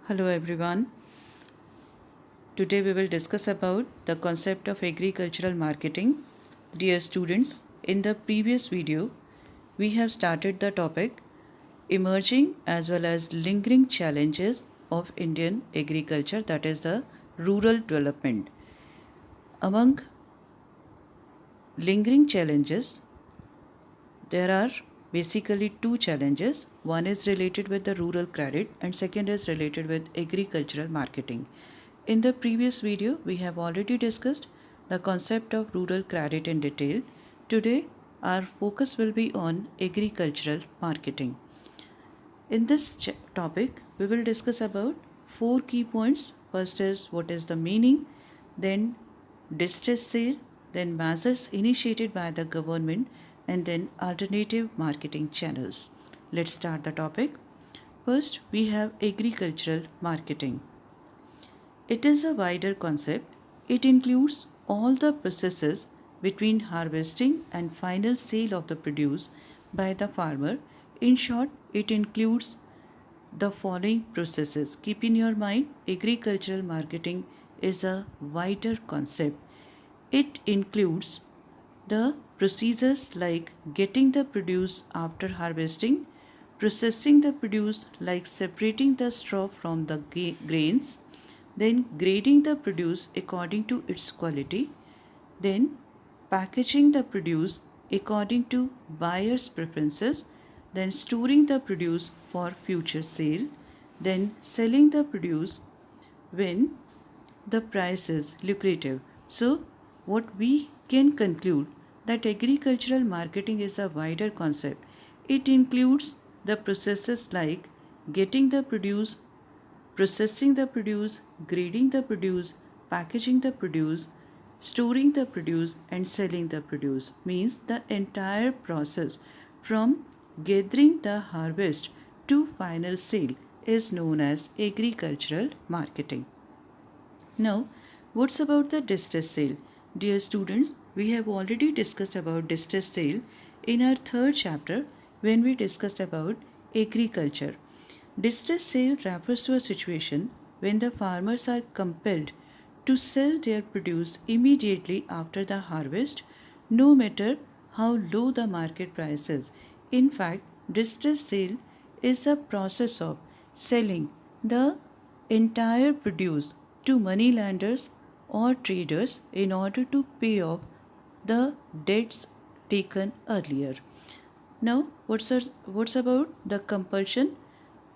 Hello everyone. Today we will discuss about the concept of agricultural marketing. Dear students, in the previous video we have started the topic emerging as well as lingering challenges of Indian agriculture, that is the rural development. Among lingering challenges there are basically two challenges. One is related with the rural credit and second is related with agricultural marketing. In the previous video, we have already discussed the concept of rural credit in detail. Today, our focus will be on agricultural marketing. In this topic, we will discuss about four key points. First is what is the meaning, then distress sale, then measures initiated by the government, and then alternative marketing channels. Let's start the topic. First, we have agricultural marketing. It is a wider concept. It includes all the processes between harvesting and final sale of the produce by the farmer. In short, it includes the following processes. Keep in your mind, agricultural marketing is a wider concept. It includes the procedures like getting the produce after harvesting, processing the produce like separating the straw from the grains, then grading the produce according to its quality, then packaging the produce according to buyer's preferences, then storing the produce for future sale, then selling the produce when the price is lucrative. So, what we can conclude that agricultural marketing is a wider concept. It includes the processes like getting the produce, processing the produce, grading the produce, packaging the produce, storing the produce, and selling the produce. Means the entire process from gathering the harvest to final sale is known as agricultural marketing. Now, what's about the distress sale? Dear students, we have already discussed about distress sale in our third chapter when we discussed about agriculture. Distress sale refers to a situation when the farmers are compelled to sell their produce immediately after the harvest, no matter how low the market price is. In fact, distress sale is a process of selling the entire produce to moneylenders or traders in order to pay off the debts taken earlier. Now, what's about the compulsion?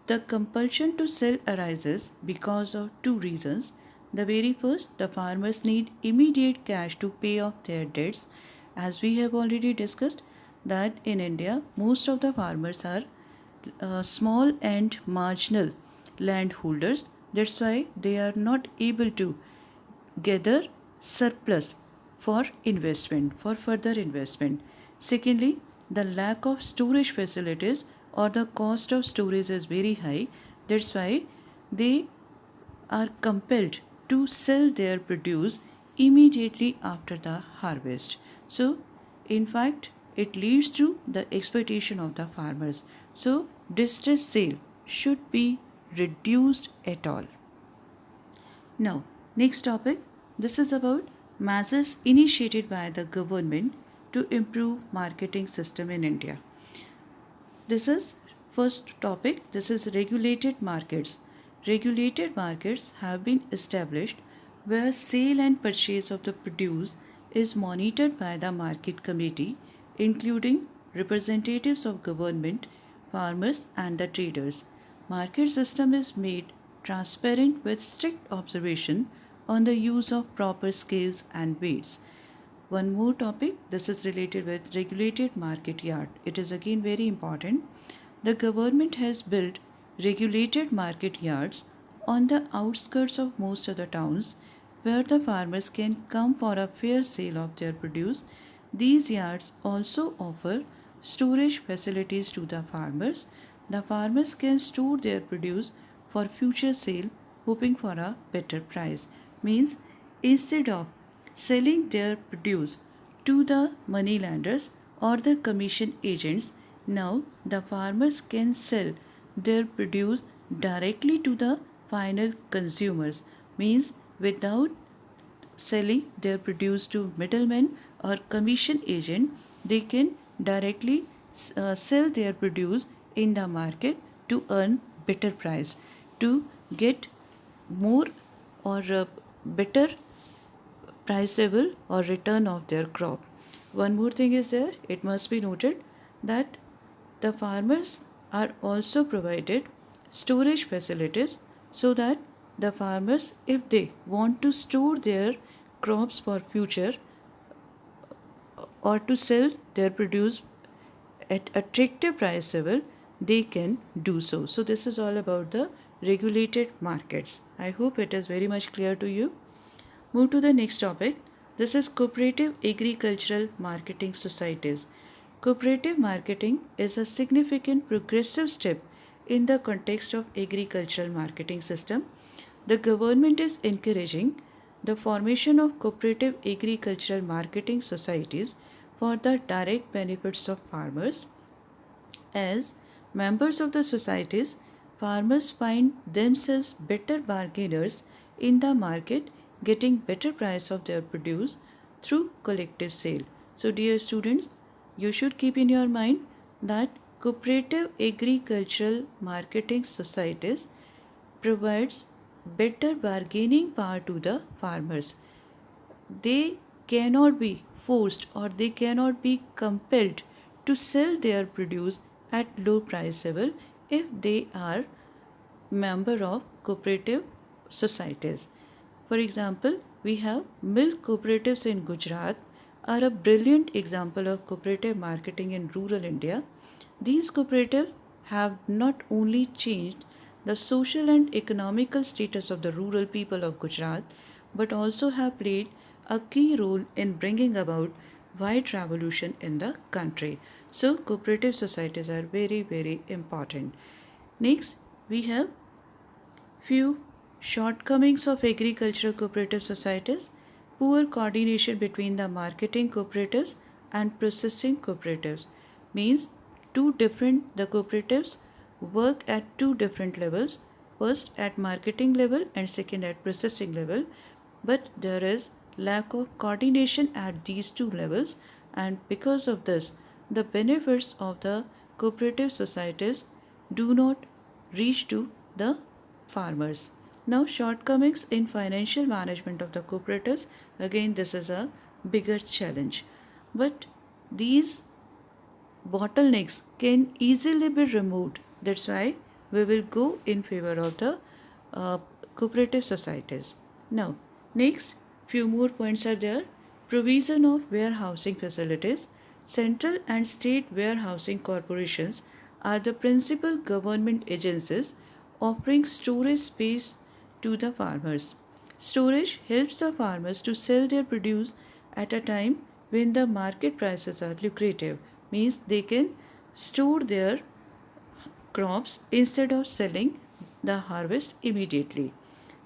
The compulsion to sell arises because of two reasons. The very first, the farmers need immediate cash to pay off their debts. As we have already discussed, that in India, most of the farmers are small and marginal landholders. That's why they are not able to gather surplus for investment, for further investment. Secondly, the lack of storage facilities or the cost of storage is very high. That's why they are compelled to sell their produce immediately after the harvest. So, in fact, it leads to the exploitation of the farmers. So, distress sale should be reduced at all. Now, next topic. This is about measures initiated by the government to improve marketing system in India. This is first topic. This is regulated markets. Regulated markets have been established where sale and purchase of the produce is monitored by the market committee, including representatives of government, farmers and the traders. Market system is made transparent with strict observation on the use of proper scales and weights. One more topic, this is related with regulated market yard. It is again very important. The government has built regulated market yards on the outskirts of most of the towns where the farmers can come for a fair sale of their produce. These yards also offer storage facilities to the farmers. The farmers can store their produce for future sale, hoping for a better price. Means instead of selling their produce to the moneylenders or the commission agents, now the farmers can sell their produce directly to the final consumers, means without selling their produce to middlemen or commission agent, they can directly sell their produce in the market to earn better price, to get more or better priceable or return of their crop. One more thing is there, it must be noted that the farmers are also provided storage facilities so that the farmers, if they want to store their crops for future or to sell their produce at attractive price level, they can do so. So this is all about the regulated markets. I hope it is very much clear to you. Move to the next topic. This is cooperative agricultural marketing societies. Cooperative marketing is a significant progressive step in the context of agricultural marketing system. The government is encouraging the formation of cooperative agricultural marketing societies for the direct benefits of farmers. As members of the societies, farmers find themselves better bargainers in the market, getting better price of their produce through collective sale. So dear students, you should keep in your mind that cooperative agricultural marketing societies provides better bargaining power to the farmers. They cannot be forced or they cannot be compelled to sell their produce at low price level if they are member of cooperative societies. For example, we have milk cooperatives in Gujarat are a brilliant example of cooperative marketing in rural India. These cooperatives have not only changed the social and economical status of the rural people of Gujarat, but also have played a key role in bringing about wide revolution in the country. So cooperative societies are very, very important. Next, we have few shortcomings of agricultural cooperative societies. Poor coordination between the marketing cooperatives and processing cooperatives, means the cooperatives work at two different levels, first at marketing level and second at processing level, but there is lack of coordination at these two levels, and because of this the benefits of the cooperative societies do not reach to the farmers. Now, shortcomings in financial management of the cooperatives, again this is a bigger challenge, but these bottlenecks can easily be removed. That's why we will go in favor of the cooperative societies. Now, next few more points are there. Provision of warehousing facilities. Central and state warehousing corporations are the principal government agencies offering storage space to the farmers. Storage helps the farmers to sell their produce at a time when the market prices are lucrative, means they can store their crops instead of selling the harvest immediately.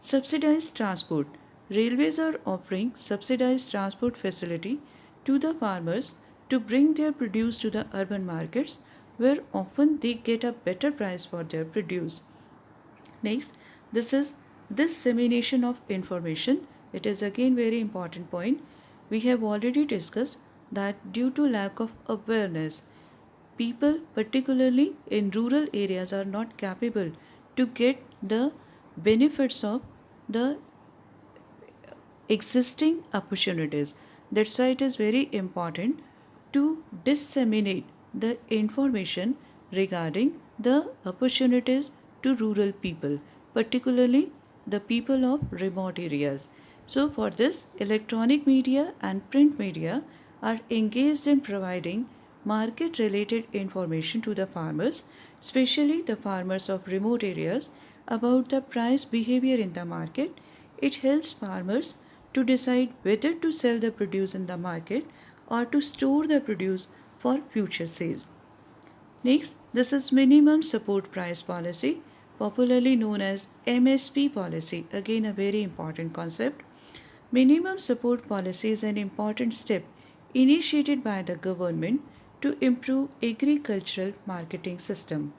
Subsidized transport. Railways are offering subsidized transport facility to the farmers to bring their produce to the urban markets where often they get a better price for their produce. Next, this is dissemination of information. It is again very important point. We have already discussed that due to lack of awareness, people particularly in rural areas are not capable to get the benefits of the existing opportunities. That's why it is very important to disseminate the information regarding the opportunities to rural people, particularly the people of remote areas. So, for this, electronic media and print media are engaged in providing market related information to the farmers, especially the farmers of remote areas, about the price behavior in the market. It helps farmers to decide whether to sell the produce in the market or to store the produce for future sales. Next, this is minimum support price policy, popularly known as MSP policy. Again, a very important concept. Minimum support policy is an important step initiated by the government to improve agricultural marketing system.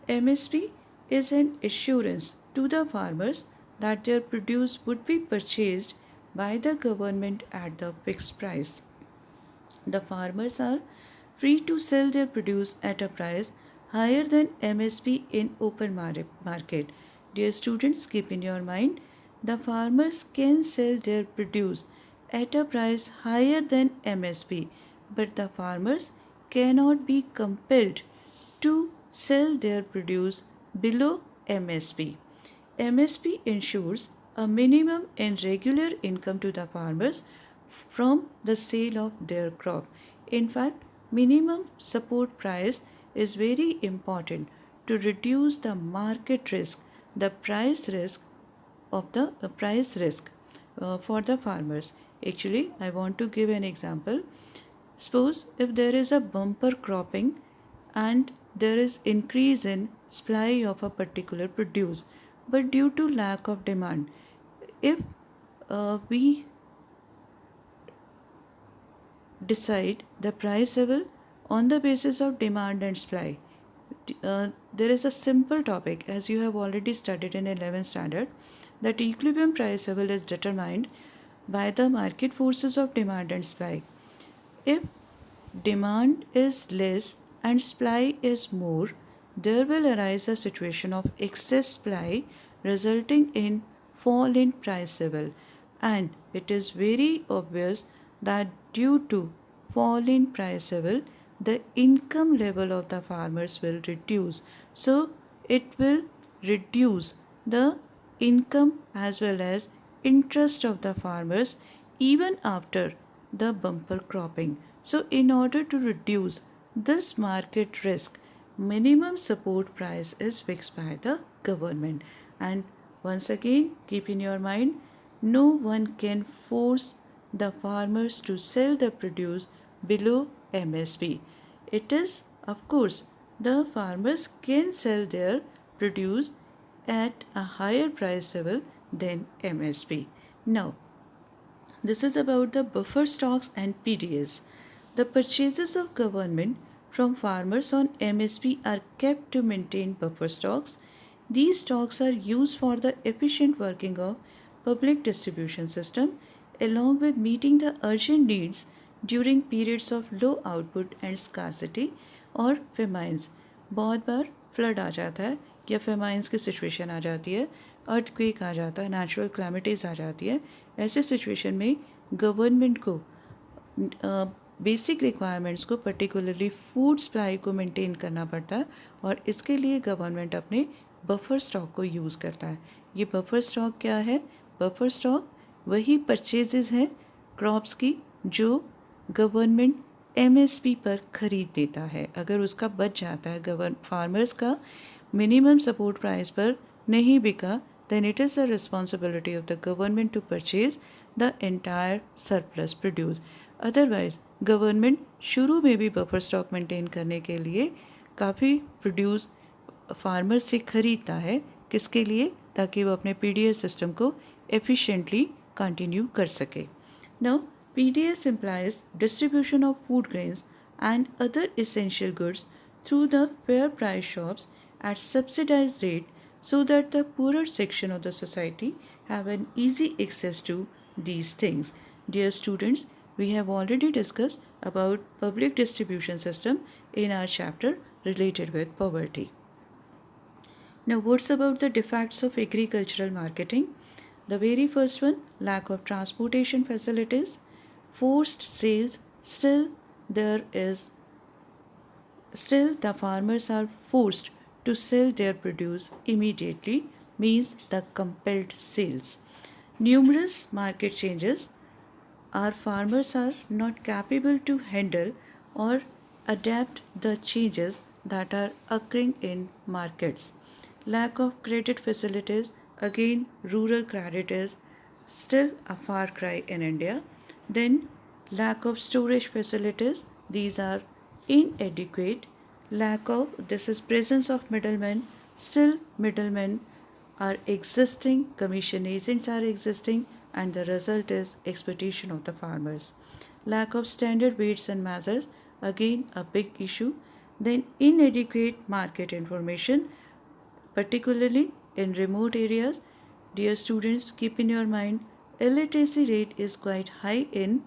MSP is an assurance to the farmers that their produce would be purchased by the government at the fixed price. The farmers are free to sell their produce at a price higher than MSP in open market. Dear students, keep in your mind the farmers can sell their produce at a price higher than MSP, but the farmers cannot be compelled to sell their produce below MSP. MSP ensures a minimum and regular income to the farmers from the sale of their crop. In fact, minimum support price is very important to reduce the market risk, the price risk of the price risk for the farmers. Actually, I want to give an example. Suppose if there is a bumper cropping and there is increase in supply of a particular produce, but due to lack of demand, if we decide the price level on the basis of demand and supply. There is a simple topic, as you have already studied in 11th standard, that equilibrium price level is determined by the market forces of demand and supply. If demand is less and supply is more, there will arise a situation of excess supply resulting in fall in price level, and it is very obvious that due to fall in price level the income level of the farmers will reduce. So it will reduce the income as well as interest of the farmers even after the bumper cropping. So in order to reduce this market risk, minimum support price is fixed by the government. And once again, keep in your mind, no one can force the farmers to sell the produce below MSP. It is, of course, the farmers can sell their produce at a higher price level than MSP. Now, this is about the buffer stocks and PDS. The purchases of government from farmers on MSP are kept to maintain buffer stocks. These stocks are used for the efficient working of public distribution system along with meeting the urgent needs during periods of low output and scarcity और famines. बहुत बार flood आ जाता है या famines की situation आ जाती है, earthquake आ जाता है, नेचुरल क्लैमिटीज़ आ जाती है. ऐसे सिचुएशन में गवर्नमेंट को बेसिक रिक्वायरमेंट्स को पर्टिकुलरली फूड सप्लाई को मेंटेन करना पड़ता है और इसके लिए गवर्नमेंट अपने बफर स्टॉक को यूज़ करता है. ये बफर स्टॉक क्या है? बफर स्टॉक वही परचेजेस हैं क्रॉप्स की जो गवर्नमेंट MSP पर ख़रीद देता है. अगर उसका बच जाता है, फार्मर्स का मिनिमम सपोर्ट प्राइस पर नहीं बिका, then it is the responsibility of the government to purchase the entire surplus produce. Otherwise government शुरू में भी बफर स्टॉक मेंटेन करने के लिए काफ़ी प्रोड्यूस फार्मर्स से ख़रीदता है. किसके लिए? ताकि वो अपने PDS सिस्टम को एफिशिएंटली कंटिन्यू कर सके. Now PDS implies distribution of food grains and other essential goods through the fair price shops at subsidized rate so that the poorer section of the society have an easy access to these things. Dear students, we have already discussed about public distribution system in our chapter related with poverty. Now, what's about the defects of agricultural marketing? The very first one, lack of transportation facilities, forced sales. Still the farmers are forced to sell their produce immediately, means the compelled sales. Numerous market changes. Our farmers are not capable to handle or adapt the changes that are occurring in markets. Lack of credit facilities. Again, rural credit is still a far cry in India. Then lack of storage facilities. These are inadequate. This is presence of middlemen. Still middlemen are existing, commission agents are existing, and the result is exploitation of the farmers. Lack of standard weights and measures, again a big issue. Then inadequate market information, particularly in remote areas. Dear students, keep in your mind, illiteracy rate is quite high in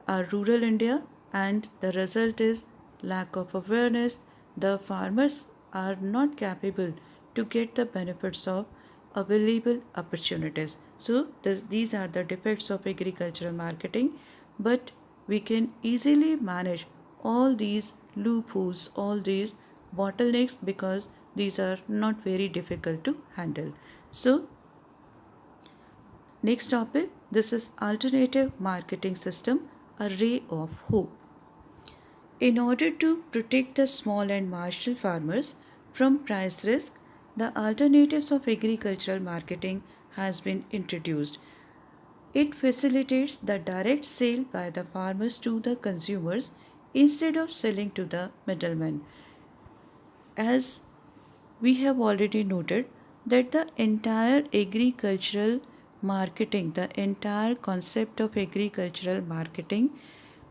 our rural India, and the result is lack of awareness. The farmers are not capable to get the benefits of available opportunities. So these are the defects of agricultural marketing, but we can easily manage all these loopholes, all these bottlenecks, because these are not very difficult to handle. So next topic, this is alternative marketing system, a ray of hope. In order to protect the small and marginal farmers from price risk, the alternatives of agricultural marketing has been introduced. It facilitates the direct sale by the farmers to the consumers instead of selling to the middlemen. As we have already noted that the entire agricultural marketing, the entire concept of agricultural marketing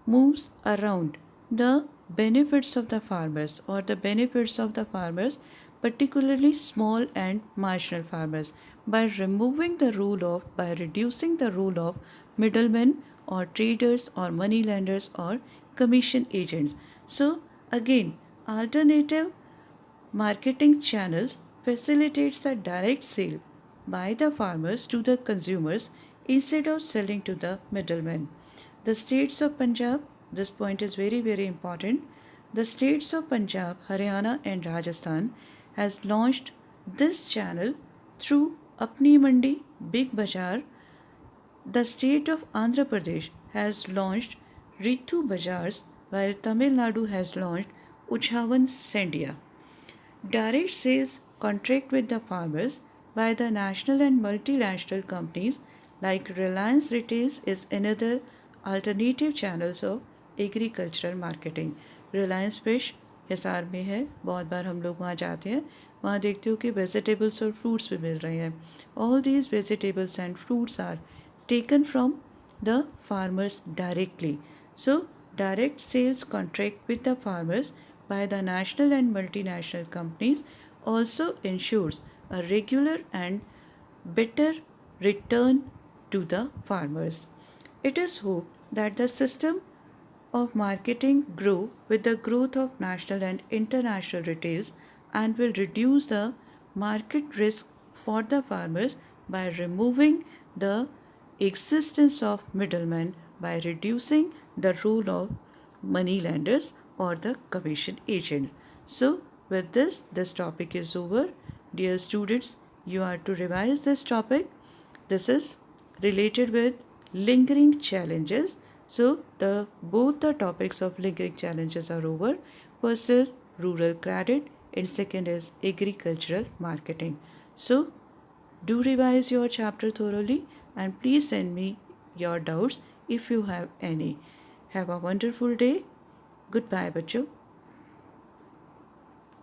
moves around the benefits of the farmers, or the benefits of the farmers, particularly small and marginal farmers, by reducing the role of middlemen or traders or money lenders or commission agents. So again, alternative marketing channels facilitates the direct sale by the farmers to the consumers instead of selling to the middlemen. The states of Punjab, this point is very very important. The states of Punjab, Haryana and Rajasthan has launched this channel through Apni Mandi, Big Bazaar. The state of Andhra Pradesh has launched Ritu Bazaars, while Tamil Nadu has launched Uchavan Sendia. Direct sales contract with the farmers by the national and multinational companies like Reliance Retails is another alternative channels of agricultural marketing. Reliance fish Hisar में है, बहुत बार हम लोग वहाँ जाते हैं, वहाँ देखते हो कि वेजिटेबल्स और फ्रूट्स भी मिल रहे हैं. All these vegetables and fruits are taken from the farmers directly. So direct sales contract with the farmers by the national and multinational companies also ensures a regular and better return to the farmers. It is hoped that the system of marketing grow with the growth of national and international retails and will reduce the market risk for the farmers by removing the existence of middlemen, by reducing the role of money lenders or the commission agent. So with this topic is over. Dear students, you are to revise this topic. This is related with lingering challenges. So both the topics of lingering challenges are over. First is rural credit and second is agricultural marketing. So do revise your chapter thoroughly and please send me your doubts if you have any. Have a wonderful day. Goodbye, bachcho.